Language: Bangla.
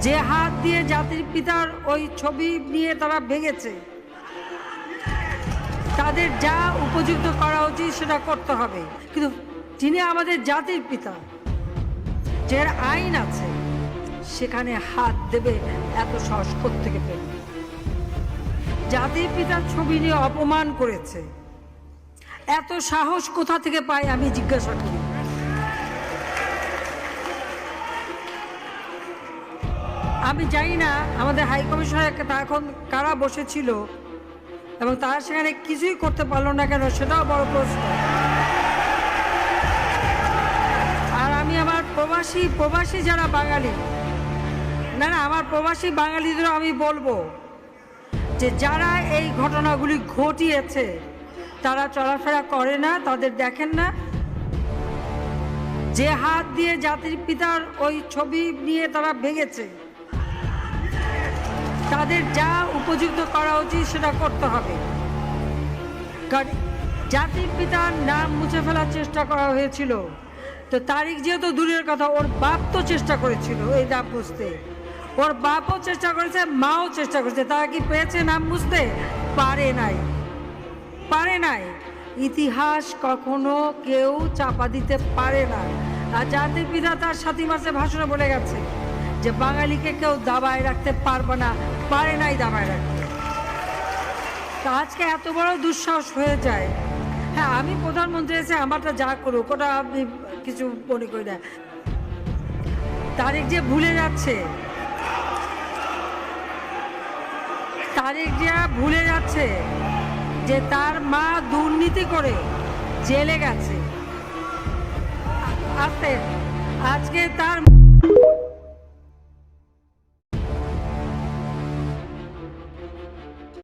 যে হাত দিয়ে জাতির পিতার ওই ছবি নিয়ে তারা ভেঙেছে, তাদের যা উপযুক্ত করা উচিত সেটা করতে হবে। কিন্তু যিনি আমাদের জাতির পিতা, যার আইন আছে, সেখানে হাত দেবে এত সাহস কোত্থেকে পেল? জাতির পিতার ছবি নিয়ে অপমান করেছে, এত সাহস কোথা থেকে পায় আমি জিজ্ঞাসা করি। আমি জানি না আমাদের হাই কমিশনার এখন কারা বসেছিল এবং তারা সেখানে কিছুই করতে পারলো না কেন, সেটাও বড় প্রশ্ন। আর আমি আমার প্রবাসী যারা বাঙালি, না আমার প্রবাসী বাঙালিদেরও আমি বলবো যে যারা এই ঘটনাগুলি ঘটিয়েছে তারা চলাফেরা করে না, তাদের দেখেন না। যে হাত দিয়ে জাতির পিতার ওই ছবি নিয়ে তারা ভেঙেছে, তাদের যা উপযুক্ত করা উচিত সেটা করতে হবে। কারণ জাতির পিতার নাম মুছে ফেলার চেষ্টা করা হয়েছিল, তো তারিখ যেহেতু দূরের কথা, ওর বাপ তো চেষ্টা করেছিল এই নাম মুছতে, ওর বাপও চেষ্টা করেছে, মাও চেষ্টা করেছে। তারা কি পেয়েছে নাম মুছতে? পারে নাই। ইতিহাস কখনো কেউ চাপা দিতে পারে না। আর জাতির পিতা তার 7 মাসে ভাষণে বলে গেছে যে বাঙালিকে কেউ দাবায় রাখতে পারবে না, পারে নাই দাবায় রাখতে। তা আজকে এত বড় দুঃসাহস হয়ে যায়। হ্যাঁ, আমি প্রধানমন্ত্রী এসে আমারটা যা করুক, ওটা আমি কিছু মনে করি না। তারিখ যে ভুলে যাচ্ছে, যে তার মা দুর্নীতি করে জেলে গেছে, আজকে তার